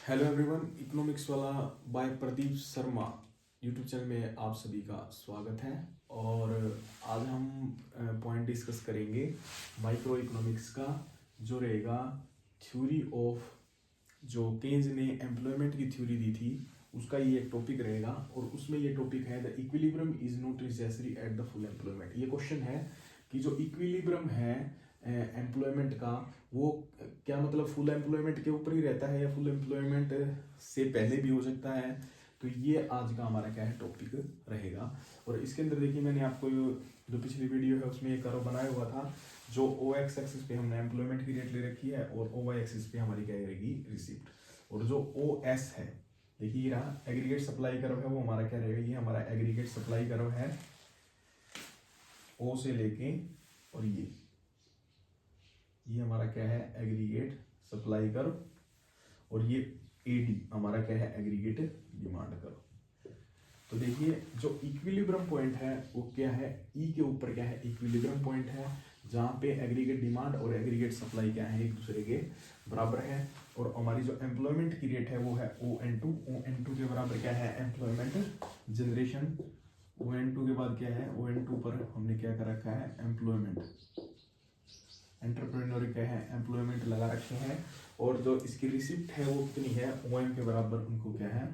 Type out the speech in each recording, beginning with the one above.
Hello everyone, economics वाला by Pradeep Sharma YouTube channel में आप सभी का स्वागत है। और आज हम पॉइंट डिस्कस करेंगे माइक्रो इकोनॉमिक्स का, जो रहेगा थ्योरी ऑफ, जो केन्स ने एम्प्लॉयमेंट की थ्योरी दी थी उसका ये एक टॉपिक रहेगा। और उसमें ये टॉपिक है the equilibrium is not necessary at the full employment. ये क्वेश्चन है कि जो इक्विलिब्रियम है एम्प्लॉयमेंट का, वो क्या मतलब फुल एम्प्लॉयमेंट के ऊपर ही रहता है या फुल एम्प्लॉयमेंट से पहले भी हो सकता है। तो ये आज का हमारा क्या है टॉपिक रहेगा। और इसके अंदर देखिए, मैंने आपको जो पिछली वीडियो है उसमें एक कर्व बनाया हुआ था, जो ओ एक्स एक्सिस पे हमने एम्प्लॉयमेंट की रेट ले रखी है और ओ वाई एक्सिस पे हमारी क्या रहेगी, रिसिप्ट। और जो ओ एस है, देखिए ये रहा एग्रीगेट सप्लाई कर्व है, वो हमारा क्या रहेगा, ये हमारा एग्रीगेट सप्लाई कर्व है ओ से लेके, और ये हमारा क्या है एग्रीगेट सप्लाई कर्व, और ये एडी हमारा क्या है एग्रीगेट डिमांड कर्व। तो देखिए जो इक्विलिब्रियम पॉइंट है वो क्या है, ई के ऊपर क्या है इक्विलिब्रियम पॉइंट है, जहाँ पे एग्रीगेट डिमांड और एग्रीगेट सप्लाई क्या है एक दूसरे के बराबर है। और हमारी जो एम्प्लॉयमेंट की रेट है वो है ओ एन टू के बराबर क्या है employment generation. O N two के बाद क्या है, ओ एन टू पर हमने क्या कर रखा है एम्प्लॉयमेंट, एंटरप्रेन्योर क्या है एम्प्लॉयमेंट लगा रखे हैं। और जो इसकी रिसिप्ट है वो कितनी है, ओ एम के बराबर उनको क्या है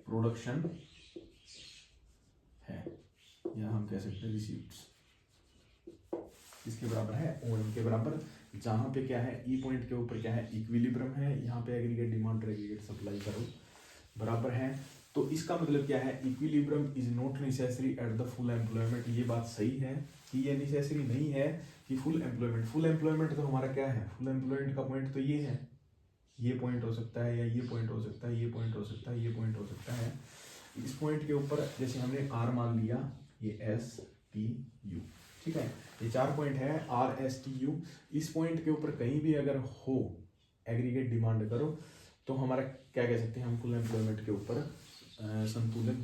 प्रोडक्शन है, या हम कह सकते हैं रिसिप्ट्स। इसके बराबर है ओ एम के बराबर, जहां पे क्या है ई पॉइंट के ऊपर क्या है इक्विलिब्रियम है, यहाँ पे एग्रीगेट डिमांड और एग्रीगेट सप्लाई करो बराबर है। तो इसका मतलब क्या है, equilibrium is not necessary at the full employment. ये बात सही है कि ये नेसेसरी नहीं है कि फुल एम्प्लॉयमेंट तो हमारा क्या है, फुल एम्प्लॉयमेंट का पॉइंट तो ये है, ये पॉइंट हो सकता है या ये पॉइंट हो सकता है, ये पॉइंट हो सकता है, ये पॉइंट हो सकता है। इस पॉइंट के ऊपर जैसे हमने आर मान लिया, ये एस टी यू, ठीक है, ये चार पॉइंट है आर एस टी यू। इस पॉइंट के ऊपर कहीं भी अगर हो एग्रीगेट डिमांड करो तो हमारा क्या कह सकते हैं हम, फुल एम्प्लॉयमेंट के ऊपर संतुलन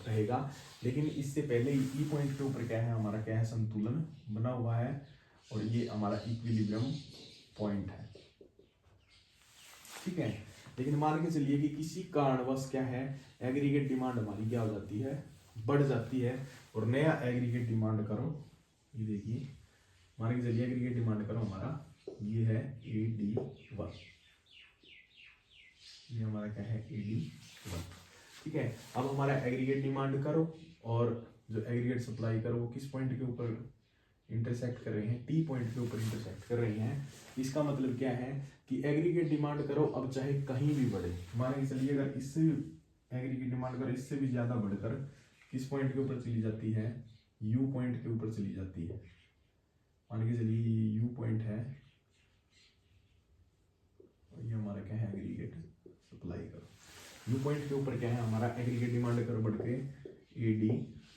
रहेगा। लेकिन इससे पहले ई पॉइंट के ऊपर क्या है हमारा क्या है संतुलन बना हुआ है, और ये हमारा इक्विलिब्रियम पॉइंट है, ठीक है। लेकिन मान के चलिए कि किसी कारणवश क्या है एग्रीगेट डिमांड हमारी क्या हो जाती है, बढ़ जाती है, और नया एग्रीगेट डिमांड करो, ये देखिए मान के चलिए एग्रीगेट डिमांड करो हमारा ये है ए डी वन, ये हमारा क्या है ए डी वन, ठीक है। अब हमारा एग्रीगेट डिमांड करो और जो एग्रीगेट सप्लाई करो वो किस पॉइंट के ऊपर इंटरसेक्ट कर रहे हैं, टी पॉइंट के ऊपर इंटरसेक्ट कर रहे हैं। इसका मतलब क्या है कि एग्रीगेट डिमांड करो अब चाहे कहीं भी बढ़े, मान के चलिए अगर इससे एग्रीगेट डिमांड करो इससे भी ज्यादा बढ़कर किस पॉइंट के ऊपर चली जाती है, यू पॉइंट के ऊपर चली जाती है। मान के चलिए यू पॉइंट है, ये हमारा क्या है एग्रीगेट सप्लाई करो, यू पॉइंट के ऊपर क्या है हमारा एग्रीगेट डिमांड करो बढ़ के ए डी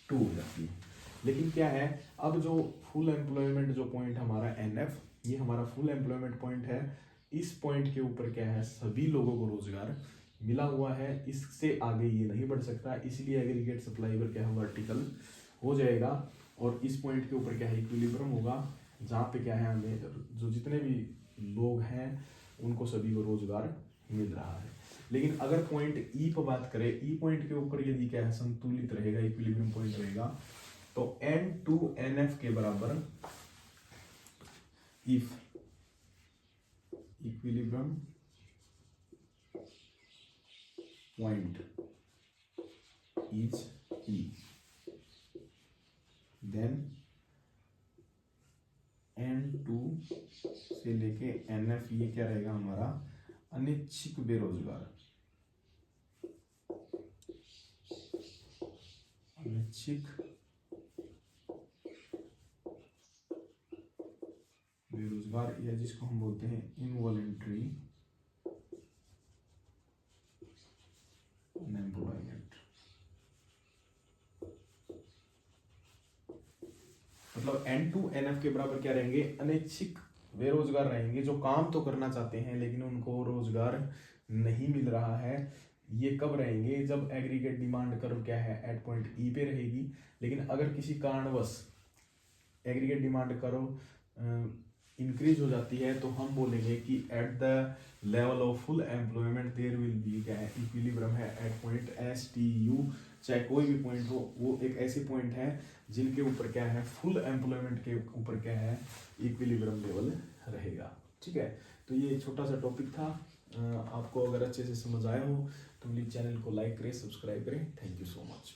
टू हो जाती है। लेकिन क्या है, अब जो फुल एम्प्लॉयमेंट जो पॉइंट हमारा एन एफ, ये हमारा फुल एम्प्लॉयमेंट पॉइंट है, इस पॉइंट के ऊपर क्या है सभी लोगों को रोजगार मिला हुआ है, इससे आगे ये नहीं बढ़ सकता, इसलिए एग्रीगेट सप्लाई पर क्या है वर्टिकल हो जाएगा। और इस पॉइंट के ऊपर क्या है इक्विलिब्रियम होगा, जहाँ पे क्या है हमें जो जितने भी लोग हैं उनको सभी को रोजगार मिल रहा है। लेकिन अगर पॉइंट ई पर बात करें, ई पॉइंट के ऊपर यदि क्या है संतुलित रहेगा, इक्विलिब्रियम पॉइंट रहेगा, तो एन टू एन एफ के बराबर if equilibrium point is E, then N two से लेके एन एफ, ये क्या रहेगा हमारा अनिच्छिक बेरोजगार, अनिच्छिक बेरोजगार, या जिसको हम बोलते हैं इनवॉलेंट्री अनएम्प्लॉयमेंट। मतलब एन टू एन एफ के बराबर क्या रहेंगे, अनैच्छिक बेरोजगार रहेंगे, जो काम तो करना चाहते हैं लेकिन उनको रोजगार नहीं मिल रहा है। ये कब रहेंगे, जब एग्रीगेट डिमांड कर्व क्या है एट पॉइंट ई पे रहेगी। लेकिन अगर किसी कारणवश एग्रीगेट डिमांड कर्व इंक्रीज हो जाती है तो हम बोलेंगे कि at the level of full employment there will be क्या है, इक्विलिब्रियम है at point S T U, चाहे कोई भी पॉइंट हो, वो एक ऐसे पॉइंट है जिनके ऊपर क्या है, फुल एम्प्लॉयमेंट के ऊपर क्या है, इक्विलिब्रियम लेवल रहेगा। ठीक है, तो ये छोटा सा टॉपिक था। आपको अगर अच्छे से समझ आया हो तो प्लीज़ चैनल को लाइक करें, सब्सक्राइब करें। Thank you so much.